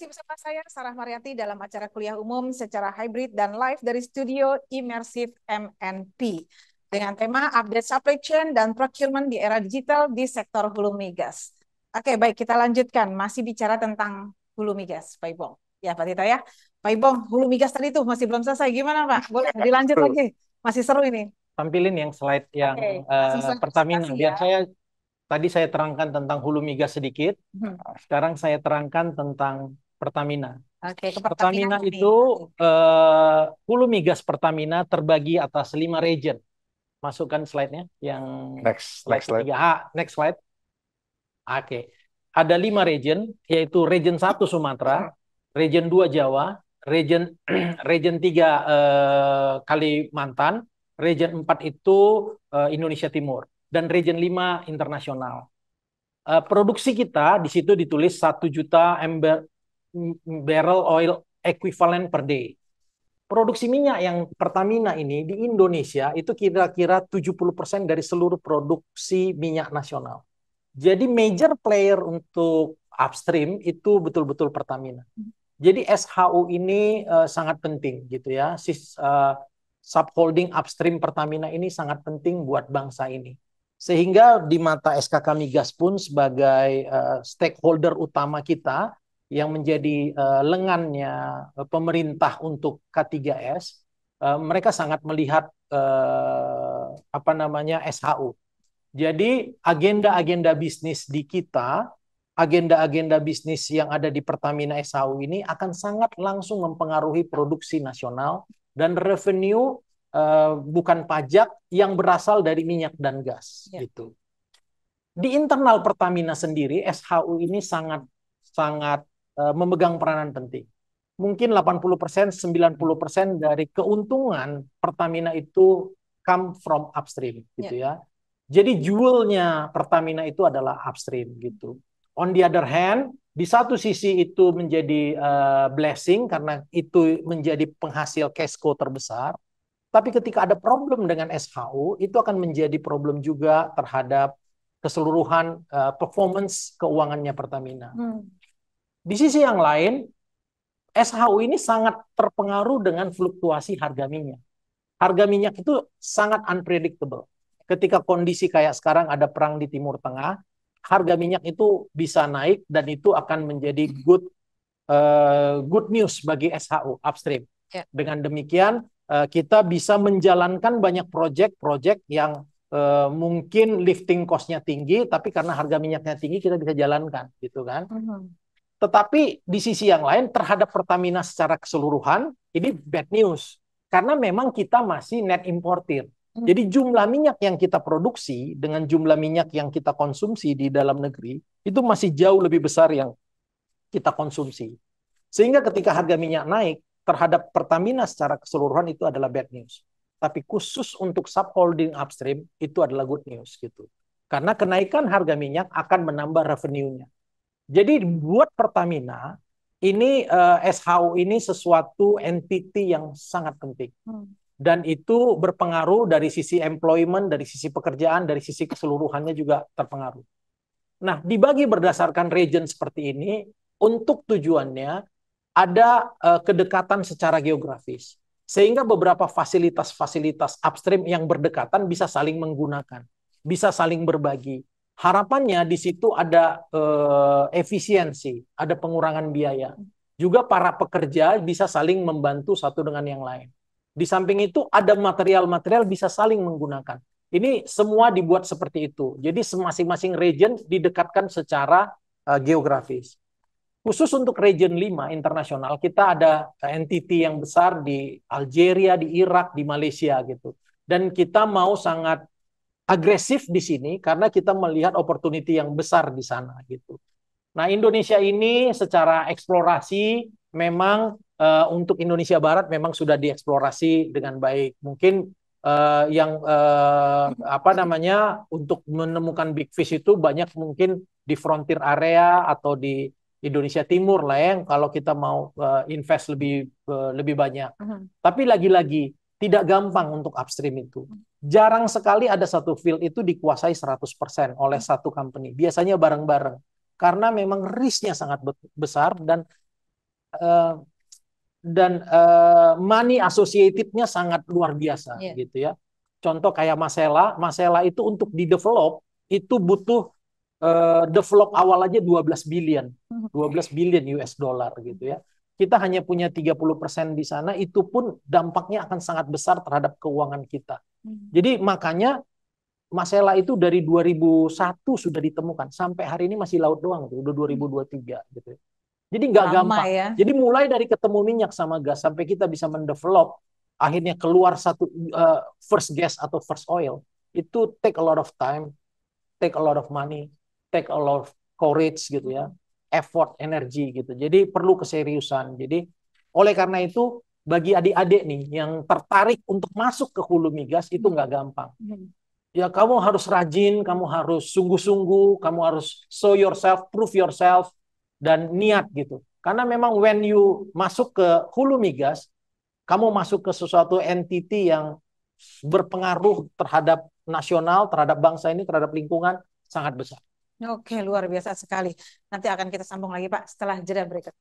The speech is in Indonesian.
Masih bersama saya, Sarah Mariati, dalam acara kuliah umum secara hybrid dan live dari studio Immersive MNP. Dengan tema update supply chain dan procurement di era digital di sektor hulu migas. Oke, baik, kita lanjutkan. Masih bicara tentang hulu migas, Pak Ibong. Ya, Pak Tito ya. Pak Ibong, hulu migas tadi tuh masih belum selesai. Gimana, Pak? Boleh dilanjut lagi? Masih seru ini. Tampilin yang slide yang Pertamina. Biar tadi saya terangkan tentang hulu migas sedikit. Sekarang saya terangkan tentang Pertamina. Oke, ke Pertamina itu hulu migas Pertamina terbagi atas 5 region. Masukkan slide-nya yang next slide. Next slide. Oke. Ada 5 region, yaitu region 1 Sumatera, region 2 Jawa, region region 3 Kalimantan, region 4 itu Indonesia Timur, dan region 5 internasional. Produksi kita di situ ditulis 1 juta barrel oil equivalent per day. Produksi minyak yang Pertamina ini di Indonesia itu kira-kira 70% dari seluruh produksi minyak nasional. Jadi major player untuk upstream itu betul-betul Pertamina. Jadi SHU ini sangat penting gitu ya. Subholding upstream Pertamina ini sangat penting buat bangsa ini. Sehingga di mata SKK Migas pun sebagai stakeholder utama kita yang menjadi lengannya pemerintah untuk K3S, mereka sangat melihat SHU. Jadi agenda-agenda bisnis di kita, agenda-agenda bisnis yang ada di Pertamina SHU ini akan sangat langsung mempengaruhi produksi nasional dan revenue bukan pajak yang berasal dari minyak dan gas gitu. Di internal Pertamina sendiri SHU ini sangat memegang peranan penting. Mungkin 80%, 90% dari keuntungan Pertamina itu come from upstream gitu ya. Jadi jewelnya Pertamina itu adalah upstream gitu. On the other hand, di satu sisi itu menjadi blessing karena itu menjadi penghasil cash flow terbesar. Tapi ketika ada problem dengan SHU, itu akan menjadi problem juga terhadap keseluruhan performance keuangannya Pertamina. Di sisi yang lain, SHU ini sangat terpengaruh dengan fluktuasi harga minyak. Harga minyak itu sangat unpredictable. Ketika kondisi kayak sekarang ada perang di Timur Tengah, harga minyak itu bisa naik dan itu akan menjadi good news bagi SHU upstream. Dengan demikian kita bisa menjalankan banyak proyek-proyek yang mungkin lifting cost-nya tinggi, tapi karena harga minyaknya tinggi kita bisa jalankan, gitu kan? Tetapi di sisi yang lain terhadap Pertamina secara keseluruhan ini bad news karena memang kita masih net importer. Jadi jumlah minyak yang kita produksi dengan jumlah minyak yang kita konsumsi di dalam negeri itu masih jauh lebih besar yang kita konsumsi. Sehingga ketika harga minyak naik terhadap Pertamina secara keseluruhan itu adalah bad news. Tapi khusus untuk subholding upstream itu adalah good news gitu. Karena kenaikan harga minyak akan menambah revenue-nya. Jadi buat Pertamina ini SHU ini sesuatu entity yang sangat penting. Dan itu berpengaruh dari sisi employment, dari sisi pekerjaan, dari sisi keseluruhannya juga terpengaruh. Nah, dibagi berdasarkan region seperti ini, untuk tujuannya ada kedekatan secara geografis. Sehingga beberapa fasilitas-fasilitas upstream yang berdekatan bisa saling menggunakan, bisa saling berbagi. Harapannya di situ ada efisiensi, ada pengurangan biaya. Juga para pekerja bisa saling membantu satu dengan yang lain. Di samping itu ada material-material bisa saling menggunakan. Ini semua dibuat seperti itu. Jadi masing-masing region didekatkan secara geografis. Khusus untuk region 5 internasional, kita ada entity yang besar di Algeria, di Irak, di Malaysia gitu. Dan kita mau sangat agresif di sini karena kita melihat opportunity yang besar di sana gitu. Nah, Indonesia ini secara eksplorasi memang untuk Indonesia Barat memang sudah dieksplorasi dengan baik. Mungkin untuk menemukan big fish itu banyak mungkin di frontier area atau di Indonesia Timur lah yang kalau kita mau invest lebih banyak. Tapi lagi-lagi tidak gampang untuk upstream itu. Jarang sekali ada satu field itu dikuasai 100% oleh satu company. Biasanya bareng-bareng. Karena memang risknya sangat besar dan eh, money associated-nya sangat luar biasa gitu ya. Contoh kayak Masela itu untuk di-develop itu butuh develop awal aja 12 billion US dollar gitu ya. Kita hanya punya 30% di sana, itu pun dampaknya akan sangat besar terhadap keuangan kita. Jadi makanya Masela itu dari 2001 sudah ditemukan, sampai hari ini masih laut doang tuh, udah 2023 gitu. Jadi nggak gampang. Ya. Jadi mulai dari ketemu minyak sama gas sampai kita bisa mendevelop, akhirnya keluar satu first gas atau first oil, itu take a lot of time, take a lot of money, take a lot of courage gitu ya, effort, energi gitu. Jadi perlu keseriusan. Jadi oleh karena itu bagi adik-adik nih yang tertarik untuk masuk ke hulu migas itu nggak gampang. Ya kamu harus rajin, kamu harus sungguh-sungguh, kamu harus show yourself, prove yourself, dan niat gitu. Karena memang when you masuk ke hulu migas, kamu masuk ke sesuatu entity yang berpengaruh terhadap nasional, terhadap bangsa ini, terhadap lingkungan, sangat besar. Oke, luar biasa sekali. Nanti akan kita sambung lagi Pak setelah jeda berikut.